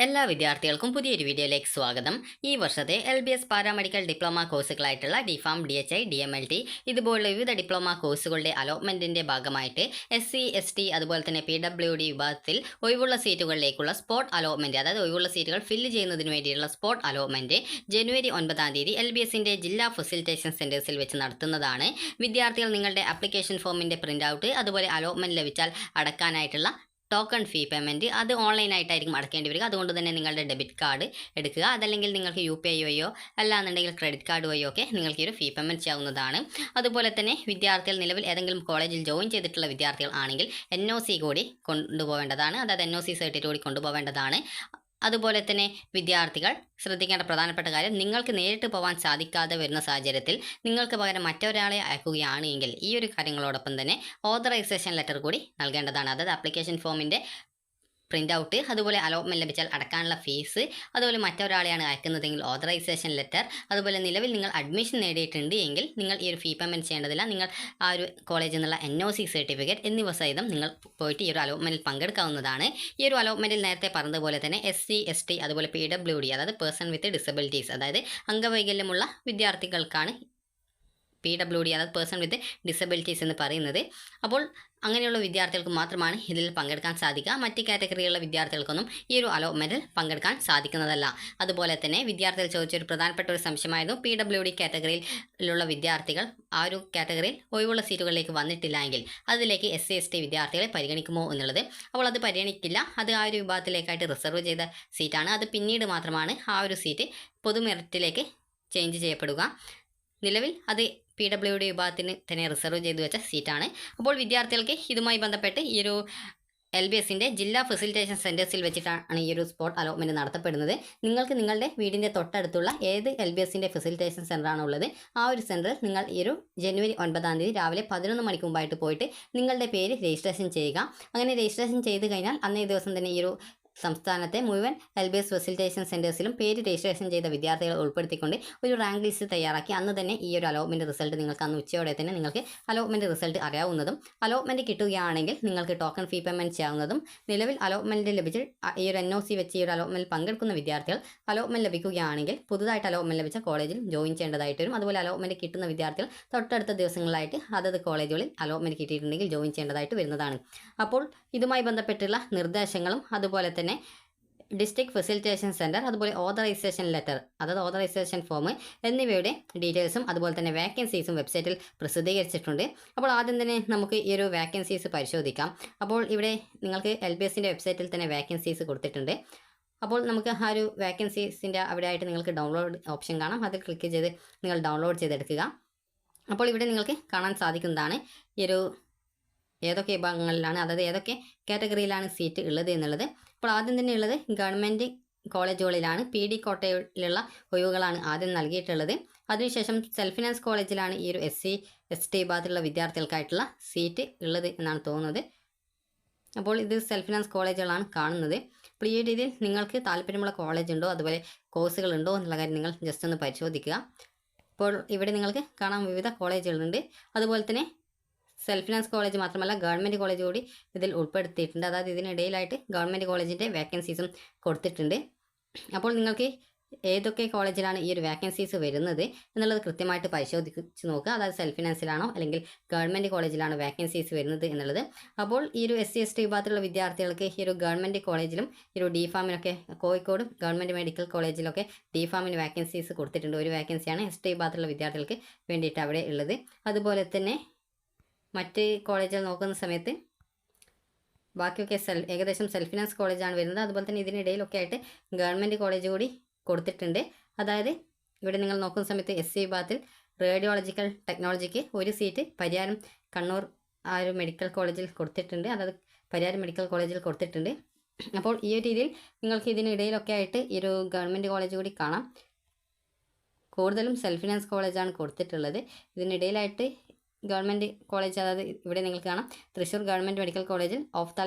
എല്ലാ വിദ്യാർത്ഥികൾക്കും പുതിയൊരു വീഡിയോയിലേക്ക് സ്വാഗതം. ഈ വർഷത്തെ LBS പാരാമെഡിക്കൽ ഡിപ്ലോമ കോഴ്സുകളായിട്ടുള്ള DPharm, DHI, DMLT ഇതുപോലുള്ള വിവിധ ഡിപ്ലോമ കോഴ്സുകളുടെ അലോട്ട്മെൻറ്റിൻ്റെ ഭാഗമായിട്ട് SC, ST അതുപോലെ തന്നെ PWD വിഭാഗത്തിൽ ഒഴിവുള്ള സീറ്റുകളിലേക്കുള്ള സ്പോട്ട് അലോട്ട്മെൻറ്റ്, അതായത് ഒഴിവുള്ള സീറ്റുകൾ ഫില്ല് ചെയ്യുന്നതിന് വേണ്ടിയുള്ള സ്പോട്ട് അലോട്ട്മെൻറ്റ് ജനുവരി 9 LBSൻ്റെ ജില്ലാ ഫെസിലിറ്റേഷൻ സെൻറ്റേഴ്സിൽ വെച്ച് നടത്തുന്നതാണ്. വിദ്യാർത്ഥികൾ നിങ്ങളുടെ ആപ്ലിക്കേഷൻ ഫോമിൻ്റെ പ്രിൻ്റ് ഔട്ട് അതുപോലെ അലോട്ട്മെൻറ്റ് ലഭിച്ചാൽ അടക്കാനായിട്ടുള്ള ടോക്കൺ ഫീ പേയ്മെൻറ്റ് അത് ഓൺലൈനായിട്ടായിരിക്കും അടക്കേണ്ടി വരിക. അതുകൊണ്ട് തന്നെ നിങ്ങളുടെ ഡെബിറ്റ് കാർഡ് എടുക്കുക. അതല്ലെങ്കിൽ നിങ്ങൾക്ക് UPI വഴിയോ അല്ലാന്നുണ്ടെങ്കിൽ ക്രെഡിറ്റ് കാർഡ് വഴിയോ ഒക്കെ നിങ്ങൾക്ക് ഈ ഒരു ഫീ പേയ്മെൻറ്റ് ചെയ്യാവുന്നതാണ്. അതുപോലെ തന്നെ വിദ്യാർത്ഥികൾ നിലവിൽ ഏതെങ്കിലും കോളേജിൽ ജോയിൻ ചെയ്തിട്ടുള്ള വിദ്യാർത്ഥികൾ ആണെങ്കിൽ NOC കൂടി കൊണ്ടുപോകേണ്ടതാണ്, അതായത് NOC സർട്ടിഫിക്കറ്റ് കൂടി കൊണ്ടുപോകേണ്ടതാണ്. അതുപോലെ തന്നെ വിദ്യാർത്ഥികൾ ശ്രദ്ധിക്കേണ്ട പ്രധാനപ്പെട്ട കാര്യം, നിങ്ങൾക്ക് നേരിട്ട് പോകാൻ സാധിക്കാതെ വരുന്ന സാഹചര്യത്തിൽ നിങ്ങൾക്ക് പകരം മറ്റൊരാളെ അയക്കുകയാണ് എങ്കിൽ ഈ ഒരു കാര്യങ്ങളോടൊപ്പം തന്നെ ഓതറൈസേഷൻ ലെറ്റർ കൂടി നൽകേണ്ടതാണ്. അതായത് ആപ്ലിക്കേഷൻ ഫോമിൻ്റെ പ്രിൻ്റ് ഔട്ട്, അതുപോലെ അലോട്ട്മെൻറ്റ് ലഭിച്ചാൽ അടക്കാനുള്ള ഫീസ്, അതുപോലെ മറ്റൊരാളെയാണ് അയക്കുന്നതെങ്കിൽ ഓതറൈസേഷൻ ലെറ്റർ, അതുപോലെ നിലവിൽ നിങ്ങൾ അഡ്മിഷൻ നേടിയിട്ടുണ്ട് എങ്കിൽ നിങ്ങൾ ഈ ഒരു ഫീ പേയ്മെൻറ്റ് ചെയ്യേണ്ടതില്ല. നിങ്ങൾ ആ ഒരു കോളേജിൽ നിന്നുള്ള NOC സർട്ടിഫിക്കറ്റ് എന്നിവ സഹിതം നിങ്ങൾ പോയിട്ട് ഈ ഒരു അലോട്ട്മെൻറ്റിൽ പങ്കെടുക്കാവുന്നതാണ്. ഈ ഒരു അലോട്ട്മെൻറ്റിൽ നേരത്തെ പറഞ്ഞതുപോലെ തന്നെ SC, ST അതുപോലെ PWD, അതായത് പേഴ്സൺ വിത്ത് ഡിസബിലിറ്റീസ്, അതായത് അംഗവൈകല്യമുള്ള വിദ്യാർത്ഥികൾക്കാണ് PWD, അതായത് പേഴ്സൺ വിത്ത് ഡിസബിലിറ്റീസ് എന്ന് പറയുന്നത്. അപ്പോൾ അങ്ങനെയുള്ള വിദ്യാർത്ഥികൾക്ക് മാത്രമാണ് ഇതിൽ പങ്കെടുക്കാൻ സാധിക്കുക. മറ്റ് കാറ്റഗറിയിലുള്ള വിദ്യാർത്ഥികൾക്കൊന്നും ഈ ഒരു അലോട്ട്മെൻറ്റിൽ പങ്കെടുക്കാൻ സാധിക്കുന്നതല്ല. അതുപോലെ തന്നെ വിദ്യാർത്ഥികൾ ചോദിച്ചൊരു പ്രധാനപ്പെട്ട ഒരു സംശയമായിരുന്നു, PWD കാറ്റഗറിയിലുള്ള വിദ്യാർത്ഥികൾ ആ ഒരു കാറ്റഗറിയിൽ ഒഴിവുള്ള സീറ്റുകളിലേക്ക് വന്നിട്ടില്ല എങ്കിൽ അതിലേക്ക് SC, ST വിദ്യാർത്ഥികളെ പരിഗണിക്കുമോ എന്നുള്ളത്. അപ്പോൾ അത് പരിഗണിക്കില്ല. അത് ആ ഒരു വിഭാഗത്തിലേക്കായിട്ട് റിസർവ് ചെയ്ത സീറ്റാണ്. അത് പിന്നീട് മാത്രമാണ് ആ ഒരു സീറ്റ് പൊതുമെറിറ്റിലേക്ക് ചേഞ്ച് ചെയ്യപ്പെടുക. നിലവിൽ അത് PWD വിഭാഗത്തിന് തന്നെ റിസർവ് ചെയ്തു വെച്ച സീറ്റാണ്. അപ്പോൾ വിദ്യാർത്ഥികൾക്ക് ഇതുമായി ബന്ധപ്പെട്ട് ഈ ഒരു LBSൻ്റെ ജില്ലാ ഫെസിലിറ്റേഷൻ സെൻറ്റേഴ്സിൽ വെച്ചിട്ടാണ് ഈ ഒരു സ്പോട്ട് അലോട്ട്മെൻറ്റ് നടത്തപ്പെടുന്നത്. നിങ്ങൾക്ക് നിങ്ങളുടെ വീടിൻ്റെ തൊട്ടടുത്തുള്ള ഏത് LBSൻ്റെ ഫെസിലിറ്റേഷൻ സെൻ്ററാണോ ഉള്ളത് ആ ഒരു സെൻറ്ററിൽ നിങ്ങൾ ഈ ഒരു ജനുവരി 9 രാവിലെ 11 മണിക്ക് മുമ്പായിട്ട് പോയിട്ട് നിങ്ങളുടെ പേര് രജിസ്ട്രേഷൻ ചെയ്യുക. അങ്ങനെ രജിസ്ട്രേഷൻ ചെയ്ത് കഴിഞ്ഞാൽ അന്നേ ദിവസം തന്നെ ഈ ഒരു സംസ്ഥാനത്തെ മുഴുവൻ LBS ഫെസിലിറ്റേഷൻ സെൻറ്റേഴ്സിലും പേര് രജിസ്ട്രേഷൻ ചെയ്ത വിദ്യാർത്ഥികൾ ഉൾപ്പെടുത്തിക്കൊണ്ട് ഒരു റാങ്ക് ലിസ്റ്റ് തയ്യാറാക്കി അന്ന് തന്നെ ഈ ഒരു അലോട്ട്മെൻറ്റ് റിസൾട്ട് നിങ്ങൾക്ക് അന്ന് ഉച്ചയോടെ തന്നെ നിങ്ങൾക്ക് അലോട്ട്മെൻറ്റ് റിസൾട്ട് അറിയാവുന്നതും, അലോട്ട്മെൻറ്റ് കിട്ടുകയാണെങ്കിൽ നിങ്ങൾക്ക് ടോക്കൺ ഫീ പേയ്മെൻറ്റ് ചെയ്യാവുന്നതും, നിലവിൽ അലോട്ട്മെൻറ്റ് ലഭിച്ച് ഈ ഒരു NOC വെച്ച് ഈ ഒരു അലോട്ട്മെൻറ്റിൽ പങ്കെടുക്കുന്ന വിദ്യാർത്ഥികൾ അലോട്ട്മെൻറ്റ് ലഭിക്കുകയാണെങ്കിൽ പുതുതായിട്ട് അലോട്ട്മെൻറ്റ് ലഭിച്ച കോളേജിൽ ജോയിൻ ചെയ്യേണ്ടതായിട്ട് വരും. അതുപോലെ അലോട്ട്മെൻറ്റ് കിട്ടുന്ന വിദ്യാർത്ഥികൾ തൊട്ടടുത്ത ദിവസങ്ങളായിട്ട് അതത് കോളേജുകളിൽ അലോട്ട്മെൻറ്റ് കിട്ടിയിട്ടുണ്ടെങ്കിൽ ജോയിൻ ചെയ്യേണ്ടതായിട്ട് വരുന്നതാണ്. അപ്പോൾ ഇതുമായി ബന്ധപ്പെട്ടുള്ള നിർദ്ദേശങ്ങളും അതുപോലെ തന്നെ ഡിസ്ട്രിക്ട് ഫെസിലിറ്റേഷൻ സെൻറ്റർ, അതുപോലെ ഓതറൈസേഷൻ ലെറ്റർ, അതായത് ഓതറൈസേഷൻ ഫോം എന്നിവയുടെ ഡീറ്റെയിൽസും അതുപോലെ തന്നെ വേക്കൻസീസും വെബ്സൈറ്റിൽ പ്രസിദ്ധീകരിച്ചിട്ടുണ്ട്. അപ്പോൾ ആദ്യം തന്നെ നമുക്ക് ഈ ഒരു വേക്കൻസീസ് പരിശോധിക്കാം. അപ്പോൾ ഇവിടെ നിങ്ങൾക്ക് LBSൻ്റെ വെബ്സൈറ്റിൽ തന്നെ വേക്കൻസീസ് കൊടുത്തിട്ടുണ്ട്. അപ്പോൾ നമുക്ക് ആ ഒരു വേക്കൻസീസിൻ്റെ അവിടെ ആയിട്ട് നിങ്ങൾക്ക് ഡൗൺലോഡ് ഓപ്ഷൻ കാണാം. അതിൽ ക്ലിക്ക് ചെയ്ത് നിങ്ങൾ ഡൗൺലോഡ് ചെയ്തെടുക്കുക. അപ്പോൾ ഇവിടെ നിങ്ങൾക്ക് കാണാൻ സാധിക്കുന്നതാണ് ഈ ഒരു ഏതൊക്കെ വിഭാഗങ്ങളിലാണ്, അതായത് ഏതൊക്കെ കാറ്റഗറിയിലാണ് സീറ്റ് ഉള്ളത് എന്നുള്ളത്. അപ്പോൾ ആദ്യം തന്നെ ഉള്ളത് ഗവൺമെൻറ് കോളേജുകളിലാണ്. PD കോട്ടയിലുള്ള ഒഴിവുകളാണ് ആദ്യം നൽകിയിട്ടുള്ളത്. അതിനുശേഷം സെൽഫ് ഫിനാൻസ് കോളേജിലാണ് ഈ ഒരു SC, ST വിഭാഗത്തിലുള്ള വിദ്യാർത്ഥികൾക്കായിട്ടുള്ള സീറ്റ് ഉള്ളത് എന്നാണ് തോന്നുന്നത്. അപ്പോൾ ഇത് സെൽഫ് ഫിനാൻസ് കോളേജുകളാണ് കാണുന്നത്. അപ്പോൾ ഈ രീതിയിൽ നിങ്ങൾക്ക് താല്പര്യമുള്ള കോളേജ് ഉണ്ടോ അതുപോലെ കോഴ്സുകളുണ്ടോ എന്നുള്ള കാര്യം നിങ്ങൾ ജസ്റ്റ് ഒന്ന് പരിശോധിക്കുക. അപ്പോൾ ഇവിടെ നിങ്ങൾക്ക് കാണാൻ വിവിധ കോളേജുകളുണ്ട്. അതുപോലെ തന്നെ സെൽഫ് ഫിനാൻസ് കോളേജ് മാത്രമല്ല ഗവൺമെൻറ് കോളേജ് കൂടി ഇതിൽ ഉൾപ്പെടുത്തിയിട്ടുണ്ട്. അതായത് ഇതിനിടയിലായിട്ട് ഗവൺമെൻറ് കോളേജിൻ്റെ വേക്കൻസീസും കൊടുത്തിട്ടുണ്ട്. അപ്പോൾ നിങ്ങൾക്ക് ഏതൊക്കെ കോളേജിലാണ് ഈ ഒരു വേക്കൻസീസ് വരുന്നത് എന്നുള്ളത് കൃത്യമായിട്ട് പരിശോധിച്ച് നോക്കുക. അതായത് സെൽഫ് ഫിനാൻസിലാണോ അല്ലെങ്കിൽ ഗവൺമെൻറ് കോളേജിലാണോ വേക്കൻസീസ് വരുന്നത് എന്നുള്ളത്. അപ്പോൾ ഈ ഒരു SC, ST വിഭാഗത്തിലുള്ള വിദ്യാർത്ഥികൾക്ക് ഈ ഒരു ഗവൺമെൻറ് കോളേജിലും ഈ ഒരു DPharmനൊക്കെ കോഴിക്കോട് ഗവൺമെൻറ് മെഡിക്കൽ കോളേജിലൊക്കെ DPharmന് വേക്കൻസീസ് കൊടുത്തിട്ടുണ്ട്. ഒരു വേക്കൻസിയാണ് ST വിഭാഗത്തിലുള്ള വിദ്യാർത്ഥികൾക്ക് വേണ്ടിയിട്ട് അവിടെ ഉള്ളത്. അതുപോലെ തന്നെ മറ്റ് കോളേജുകൾ നോക്കുന്ന സമയത്ത് ബാക്കിയൊക്കെ ഏകദേശം സെൽഫ് ഫിനാൻസ് കോളേജാണ് വരുന്നത്. അതുപോലെ തന്നെ ഇതിനിടയിലൊക്കെ ആയിട്ട് ഗവൺമെൻറ് കോളേജ് കൂടി കൊടുത്തിട്ടുണ്ട്. അതായത് ഇവിടെ നിങ്ങൾ നോക്കുന്ന സമയത്ത് SC വിഭാഗത്തിൽ റേഡിയോളജിക്കൽ ടെക്നോളജിക്ക് ഒരു സീറ്റ് പരിയാരം കണ്ണൂർ ആ ഒരു മെഡിക്കൽ കോളേജിൽ കൊടുത്തിട്ടുണ്ട്. അതായത് പരിയാരം മെഡിക്കൽ കോളേജിൽ കൊടുത്തിട്ടുണ്ട്. അപ്പോൾ ഈ ഒരു രീതിയിൽ നിങ്ങൾക്ക് ഇതിനിടയിലൊക്കെ ആയിട്ട് ഈ ഒരു ഗവൺമെൻറ് കോളേജ് കൂടി കാണാം. കൂടുതലും സെൽഫ് ഫിനാൻസ് കോളേജാണ് കൊടുത്തിട്ടുള്ളത്. ഇതിനിടയിലായിട്ട് ഗവൺമെൻറ് കോളേജ്, അതായത് ഇവിടെ നിങ്ങൾക്ക് കാണാം തൃശ്ശൂർ ഗവൺമെൻറ് മെഡിക്കൽ കോളേജിൽ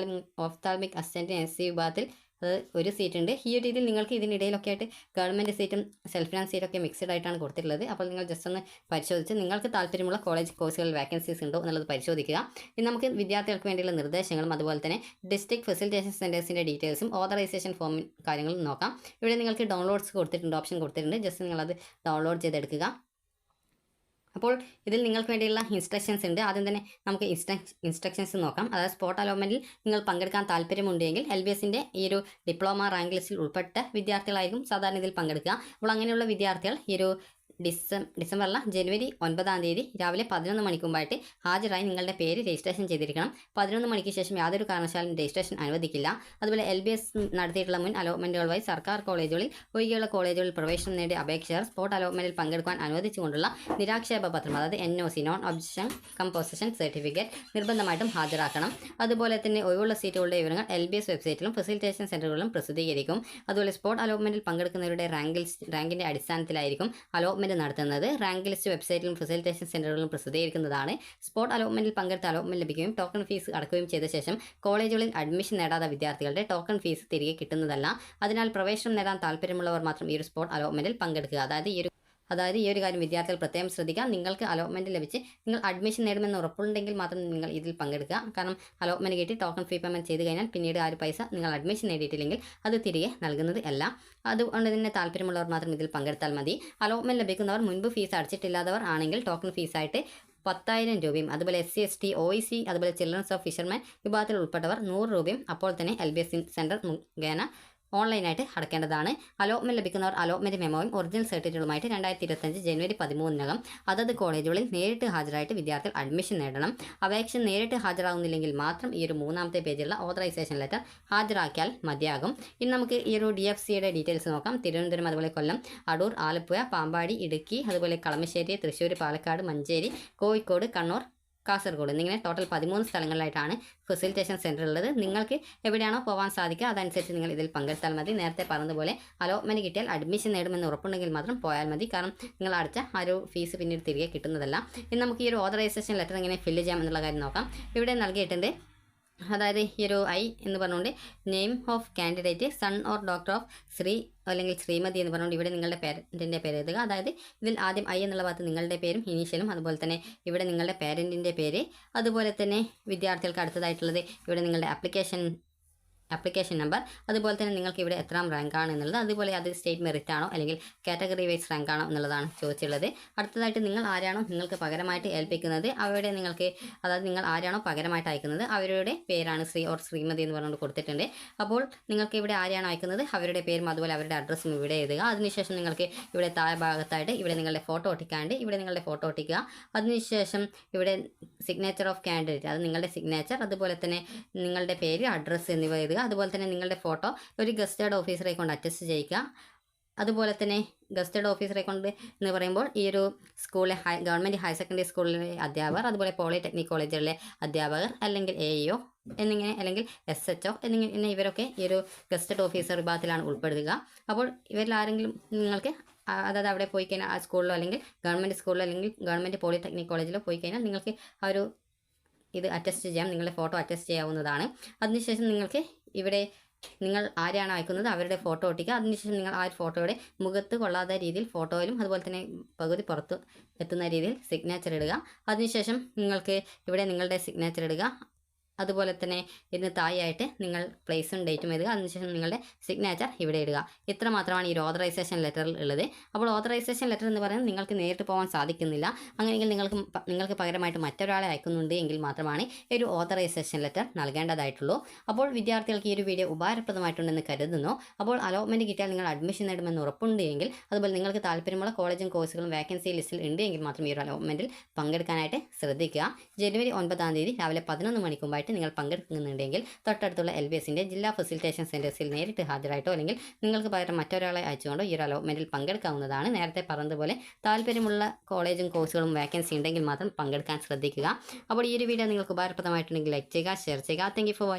ഓഫ്താൽമിക് അസിസ്റ്റൻറ്റ് SC വിഭാഗത്തിൽ അത് ഒരു സീറ്റ് ഉണ്ട്. ഈ ഒരു രീതിയിൽ നിങ്ങൾക്ക് ഇതിനിടയിലൊക്കെ ആയിട്ട് ഗവൺമെൻറ് സീറ്റും സെൽഫ് ഫിനാൻസ് സീറ്റൊക്കെ മിക്സ്ഡ് ആയിട്ടാണ് കൊടുത്തിട്ടുള്ളത്. അപ്പോൾ നിങ്ങൾ ജസ്റ്റ് ഒന്ന് പരിശോധിച്ച് നിങ്ങൾക്ക് താല്പര്യമുള്ള കോളേജ് കോഴ്സുകളിൽ വാക്കൻസീസ് ഉണ്ടോ എന്നുള്ളത് പരിശോധിക്കുക. ഇനി നമുക്ക് വിദ്യാർത്ഥികൾക്ക് വേണ്ടിയുള്ള നിർദ്ദേശങ്ങളും അതുപോലെ തന്നെ ഡിസ്ട്രിക്ട് ഫെസിലിറ്റേഷൻ സെൻറ്റേഴ്സിൻ്റെ ഡീറ്റെയിൽസും ഓതറൈസേഷൻ ഫോം കാര്യങ്ങളും നോക്കാം. ഇവിടെ നിങ്ങൾക്ക് ഡൗൺലോഡ്സ് കൊടുത്തിട്ടുണ്ട്, ഓപ്ഷൻ കൊടുത്തിട്ടുണ്ട്. ജസ്റ്റ് നിങ്ങളത് ഡൗൺലോഡ് ചെയ്തെടുക്കുക. അപ്പോൾ ഇതിൽ നിങ്ങൾക്ക് വേണ്ടിയുള്ള ഇൻസ്ട്രക്ഷൻസ് ഉണ്ട്. ആദ്യം തന്നെ നമുക്ക് ഇൻസ്ട്രക്ഷൻസ് നോക്കാം. അതായത് സ്പോട്ട് അലോട്ട്മെൻറ്റിൽ നിങ്ങൾ പങ്കെടുക്കാൻ താല്പര്യമുണ്ടെങ്കിൽ LBSൻ്റെ ഈ ഒരു ഡിപ്ലോമ റാങ്ക് ലിസ്റ്റിൽ ഉൾപ്പെട്ട വിദ്യാർത്ഥികളായിരിക്കും സാധാരണ ഇതിൽ പങ്കെടുക്കുക. അപ്പോൾ അങ്ങനെയുള്ള വിദ്യാർത്ഥികൾ ഈ ഒരു ഡിസംബറിൽ ജനുവരി 9-ാം തീയതി രാവിലെ 11 മണിക്ക് മുമ്പായിട്ട് ഹാജരായി നിങ്ങളുടെ പേര് രജിസ്ട്രേഷൻ ചെയ്തിരിക്കണം. 11 മണിക്ക് ശേഷം യാതൊരു കാരണവശാലും രജിസ്ട്രേഷൻ അനുവദിക്കില്ല. അതുപോലെ LBS നടത്തിയിട്ടുള്ള മുൻ അലോട്ട്മെൻറ്റുകൾ വഴി സർക്കാർ കോളേജുകളിൽ ഒഴികെയുള്ള കോളേജുകളിൽ പ്രവേശനം നേടിയ അപേക്ഷകർ സ്പോട്ട് അലോട്ട്മെൻറ്റിൽ പങ്കെടുക്കാൻ അനുവദിച്ചുകൊണ്ടുള്ള നിരാക്ഷേപ പത്രം, അതായത് NOC non objection cum possession certificate നിർബന്ധമായിട്ടും ഹാജരാക്കണം. അതുപോലെ തന്നെ ഒഴിവുള്ള സീറ്റുകളുടെ വിവരങ്ങൾ LBS വെബ്സൈറ്റിലും ഫെസിലിറ്റേഷൻ സെൻ്ററുകളിലും പ്രസിദ്ധീകരിക്കും. അതുപോലെ സ്പോട്ട് അലോട്ട്മെൻറ്റിൽ പങ്കെടുക്കുന്നവരുടെ റാങ്കിൻ്റെ അടിസ്ഥാനത്തിലായിരിക്കും അലോട്ട്മെൻറ്റ് നടത്തുന്നത്. റാങ്ക് ലിസ്റ്റ് വെബ്സൈറ്റിലും ഫെസിലിറ്റേഷൻ സെൻ്ററുകളിലും പ്രസിദ്ധീകരിക്കുന്നതാണ്. സ്പോട്ട് അലോട്ട്മെൻറ്റിൽ പങ്കെടുത്ത അലോട്ട്മെൻറ്റ് ലഭിക്കുകയും ടോക്കൺ ഫീസ് അടക്കുകയും ചെയ്ത ശേഷം കോളേജുകളിൽ അഡ്മിഷൻ നേടാത്ത വിദ്യാർത്ഥികളുടെ ടോക്കൺ ഫീസ് തിരികെ കിട്ടുന്നതല്ല. അതിനാൽ പ്രവേശനം നേടാൻ താല്പര്യമുള്ളവർ മാത്രം ഈ ഒരു സ്പോട്ട് അലോട്ട്മെൻറ്റിൽ പങ്കെടുക്കുക. അതായത് ഈ ഒരു കാര്യം വിദ്യാർത്ഥികൾ പ്രത്യേകം ശ്രദ്ധിക്കുക. നിങ്ങൾക്ക് അലോട്ട്മെൻറ്റ് ലഭിച്ച് നിങ്ങൾ അഡ്മിഷൻ നേടുമെന്ന് ഉറപ്പുണ്ടെങ്കിൽ മാത്രം നിങ്ങൾ ഇതിൽ പങ്കെടുക്കുക. കാരണം അലോട്ട്മെൻറ്റ് കിട്ടി ടോക്കൺ ഫീ പേയ്മെൻറ്റ് ചെയ്ത് കഴിഞ്ഞാൽ പിന്നീട് ആ ഒരു പൈസ നിങ്ങൾ അഡ്മിഷൻ നേടിയിട്ടില്ലെങ്കിൽ അത് തിരികെ നൽകുന്നത് അല്ല. അതുകൊണ്ട് തന്നെ താല്പര്യമുള്ളവർ മാത്രം ഇതിൽ പങ്കെടുത്താൽ മതി. അലോട്ട്മെൻറ്റ് ലഭിക്കുന്നവർ മുൻപ് ഫീസ് അടച്ചിട്ടില്ലാത്തവർ ആണെങ്കിൽ ടോക്കൺ ഫീസായിട്ട് 10,000 രൂപയും അതുപോലെ SC ST OEC അതുപോലെ ചിൽഡ്രൻസ് ഓഫ് ഫിഷർമാൻ വിഭാഗത്തിൽ ഉൾപ്പെട്ടവർ 100 രൂപയും അപ്പോൾ തന്നെ LBS സെൻറ്റർ മുഖേന ഓൺലൈനായിട്ട് അടയ്ക്കേണ്ടതാണ്. അലോട്ട്മെൻറ്റ് ലഭിക്കുന്നവർ അലോട്ട്മെൻറ്റ് മെമ്മോയും ഒറിജിനൽ സർട്ടിഫിക്കറ്റുകളുമായിട്ട് 2025 ജനുവരി 13-നകം അതത് കോളേജുകളിൽ നേരിട്ട് ഹാജരായിട്ട് വിദ്യാർത്ഥികൾ അഡ്മിഷൻ നേടണം. അപേക്ഷ നേരിട്ട് ഹാജരാകുന്നില്ലെങ്കിൽ മാത്രം ഈ ഒരു 3-ാമത്തെ പേജിലുള്ള ഓതറൈസേഷൻ ലെറ്റർ ഹാജരാക്കിയാൽ മതിയാകും. ഇനി നമുക്ക് ഈ ഒരു DFCയുടെ ഡീറ്റെയിൽസ് നോക്കാം. തിരുവനന്തപുരം, അതുപോലെ കൊല്ലം, അടൂർ, ആലപ്പുഴ, പാമ്പാടി, ഇടുക്കി, അതുപോലെ കളമശ്ശേരി, തൃശ്ശൂർ, പാലക്കാട്, മഞ്ചേരി, കോഴിക്കോട്, കണ്ണൂർ, കാസർഗോഡ് എന്നിങ്ങനെ ടോട്ടൽ 13 സ്ഥലങ്ങളിലായിട്ടാണ് ഫെസിലിറ്റേഷൻ സെൻറ്റർ ഉള്ളത്. നിങ്ങൾക്ക് എവിടെയാണോ പോകാൻ സാധിക്കുക അതനുസരിച്ച് നിങ്ങൾ ഇതിൽ പങ്കെടുത്താൽ മതി. നേരത്തെ പറഞ്ഞതുപോലെ അലോട്ട്മെൻറ്റ് കിട്ടിയാൽ അഡ്മിഷൻ നേടുമെന്ന് ഉറപ്പുണ്ടെങ്കിൽ മാത്രം പോയാൽ മതി. കാരണം നിങ്ങൾ അടച്ച ആ ഒരു ഫീസ് പിന്നീട് തിരികെ കിട്ടുന്നതല്ല. ഇനി നമുക്ക് ഈ ഒരു ഓതറൈസേഷൻ ലെറ്റർ എങ്ങനെ ഫില്ല് ചെയ്യാം എന്നുള്ള കാര്യം നോക്കാം. ഇവിടെ നൽകിയിട്ടുണ്ട്. അതായത് ഈ ഒരു എന്ന് പറഞ്ഞുകൊണ്ട് name of candidate son or daughter of Shri അല്ലെങ്കിൽ ശ്രീമതി എന്ന് പറഞ്ഞുകൊണ്ട് ഇവിടെ നിങ്ങളുടെ പേരൻറ്റിൻ്റെ പേര് എഴുതുക. അതായത് ഇതിൽ ആദ്യം എന്നുള്ള ഭാഗത്ത് നിങ്ങളുടെ പേരും ഇനീഷ്യലും, അതുപോലെ തന്നെ ഇവിടെ നിങ്ങളുടെ പേരൻറ്റിൻ്റെ പേര്, അതുപോലെ തന്നെ വിദ്യാർത്ഥികൾക്ക് അടുത്തതായിട്ടുള്ളത് ഇവിടെ നിങ്ങളുടെ ആപ്ലിക്കേഷൻ നമ്പർ, അതുപോലെ തന്നെ നിങ്ങൾക്ക് ഇവിടെ എത്രാം റാങ്കാണ് എന്നുള്ളത്, അതുപോലെ അത് സ്റ്റേറ്റ് മെറിറ്റ് ആണോ അല്ലെങ്കിൽ കാറ്റഗറി വൈസ് റാങ്ക് ആണോ എന്നുള്ളതാണ് ചോദിച്ചുള്ളത്. അടുത്തതായിട്ട് നിങ്ങൾ ആരാണോ നിങ്ങൾക്ക് പകരമായിട്ട് ഏൽപ്പിക്കുന്നത് അവരുടെ നിങ്ങൾക്ക്, അതായത് നിങ്ങൾ ആരാണോ പകരമായിട്ട് അയക്കുന്നത് അവരുടെ പേരാണ് ശ്രീ ഓർ ശ്രീമതി എന്ന് പറഞ്ഞുകൊണ്ട് കൊടുത്തിട്ടുണ്ട്. അപ്പോൾ നിങ്ങൾക്ക് ഇവിടെ ആരെയാണോ അയക്കുന്നത് അവരുടെ പേരും അതുപോലെ അവരുടെ അഡ്രസ്സും ഇവിടെ എഴുതുക. അതിനുശേഷം നിങ്ങൾക്ക് ഇവിടെ താഴെ ഭാഗത്തായിട്ട് ഇവിടെ നിങ്ങളുടെ ഫോട്ടോ ഒട്ടിക്കാണ്ട് ഇവിടെ നിങ്ങളുടെ ഫോട്ടോ ഒട്ടിക്കുക. അതിനുശേഷം ഇവിടെ സിഗ്നേച്ചർ ഓഫ് കാൻഡിഡേറ്റ്, അത് നിങ്ങളുടെ സിഗ്നേച്ചർ, അതുപോലെ തന്നെ നിങ്ങളുടെ പേര്, അഡ്രസ്സ് എന്നിവ എഴുതുക. അതുപോലെ തന്നെ നിങ്ങളുടെ ഫോട്ടോ ഒരു ഗസ്റ്റഡ് ഓഫീസറെ കൊണ്ട് അറ്റസ്റ്റ് ചെയ്യുക. അതുപോലെ തന്നെ ഗസ്റ്റഡ് ഓഫീസറെ കൊണ്ട് എന്ന് പറയുമ്പോൾ ഈ ഒരു സ്കൂളിലെ ഗവൺമെൻറ് ഹയർ സെക്കൻഡറി സ്കൂളിലെ അധ്യാപകർ, അതുപോലെ പോളിടെക്നിക് കോളേജുകളിലെ അധ്യാപകർ, അല്ലെങ്കിൽ AEO എന്നിങ്ങനെ, അല്ലെങ്കിൽ SHO എന്നിങ്ങനെ ഇവരൊക്കെ ഈ ഒരു ഗസ്റ്റഡ് ഓഫീസർ വിഭാഗത്തിലാണ് ഉൾപ്പെടുക. അപ്പോൾ ഇവരിൽ ആരെങ്കിലും നിങ്ങൾക്ക്, അതായത് അവിടെ പോയി കഴിഞ്ഞാൽ ആ സ്കൂളിലോ അല്ലെങ്കിൽ ഗവൺമെൻറ് സ്കൂളിലോ അല്ലെങ്കിൽ ഗവൺമെൻറ് പോളിടെക്നിക് കോളേജിലോ പോയി കഴിഞ്ഞാൽ നിങ്ങൾക്ക് ആ ഒരു ഇത് അറ്റസ്റ്റ് ചെയ്യാം, നിങ്ങളുടെ ഫോട്ടോ അറ്റസ്റ്റ് ചെയ്യാവുന്നതാണ്. അതിനുശേഷം നിങ്ങൾക്ക് ഇവിടെ നിങ്ങൾ ആരെയാണ് അയക്കുന്നത് അവരുടെ ഫോട്ടോ ഒട്ടിക്കുക. അതിനുശേഷം നിങ്ങൾ ആ ഒരു ഫോട്ടോയുടെ മുഖത്ത് കൊള്ളാത്ത രീതിയിൽ ഫോട്ടോയിലും അതുപോലെ തന്നെ പകുതി പുറത്ത് എത്തുന്ന രീതിയിൽ സിഗ്നേച്ചർ ഇടുക. അതിനുശേഷം നിങ്ങൾക്ക് ഇവിടെ നിങ്ങളുടെ സിഗ്നേച്ചർ ഇടുക. അതുപോലെ തന്നെ ഇതിന് താഴെയായിട്ട് നിങ്ങൾ പ്ലേസും ഡേറ്റും എഴുതുക. അതിനുശേഷം നിങ്ങളുടെ സിഗ്നേച്ചർ ഇവിടെ ഇടുക. ഇത്ര മാത്രമാണ് ഈ ഒരു ഓതറൈസേഷൻ ലെറ്ററിൽ ഉള്ളത്. അപ്പോൾ ഓതറൈസേഷൻ ലെറ്റർ എന്ന് പറയുന്നത് നിങ്ങൾക്ക് നേരിട്ട് പോകാൻ സാധിക്കുന്നില്ല. അങ്ങനെയെങ്കിൽ നിങ്ങൾക്ക് പകരമായിട്ട് മറ്റൊരാളെ അയക്കുന്നുണ്ട് എങ്കിൽ മാത്രമാണ് ഈ ഒരു ഓതറൈസേഷൻ ലെറ്റർ നൽകേണ്ടതായിട്ടുള്ളൂ. അപ്പോൾ വിദ്യാർത്ഥികൾക്ക് ഈ ഒരു വീഡിയോ ഉപകാരപ്രദമായിട്ടുണ്ടെന്ന് കരുതുന്നു. അപ്പോൾ അലോട്ട്മെൻറ്റ് കിട്ടിയാൽ നിങ്ങൾ അഡ്മിഷൻ നേടുമെന്ന് ഉറപ്പുണ്ട് എങ്കിൽ, അതുപോലെ നിങ്ങൾക്ക് താല്പര്യമുള്ള കോളേജും കോഴ്സുകളും വാക്കൻസി ലിസ്റ്റിൽ ഉണ്ട് എങ്കിൽ മാത്രം ഈ ഒരു അലോട്ട്മെൻറ്റിൽ പങ്കെടുക്കാനായിട്ട് ശ്രദ്ധിക്കുക. ജനുവരി 9-ാം തീയതി രാവിലെ 11 മണിക്ക് മുമ്പായിട്ട് നിങ്ങൾ പങ്കെടുക്കുന്നുണ്ടെങ്കിൽ തൊട്ടടുത്തുള്ള LBSൻ്റെ ജില്ലാ ഫെസിലിറ്റേഷൻ സെൻറ്റേഴ്സിൽ നേരിട്ട് ഹാജരായിട്ടോ അല്ലെങ്കിൽ നിങ്ങൾക്ക് പകരം മറ്റൊരാളെ അയച്ചുകൊണ്ടോ ഈ ഒരു അലോട്ട്മെൻറ്റിൽ പങ്കെടുക്കാവുന്നതാണ്. നേരത്തെ പറഞ്ഞതുപോലെ താല്പര്യമുള്ള കോളേജും കോഴ്സുകളും വാക്കൻസി ഉണ്ടെങ്കിൽ മാത്രം പങ്കെടുക്കാൻ ശ്രദ്ധിക്കുക. അപ്പോൾ ഈ ഒരു വീഡിയോ നിങ്ങൾക്ക് ഉപകാരപ്രദമായിട്ടുണ്ടെങ്കിൽ ലൈക്ക് ചെയ്യുക, ഷെയർ ചെയ്യുക. Thank you for watching.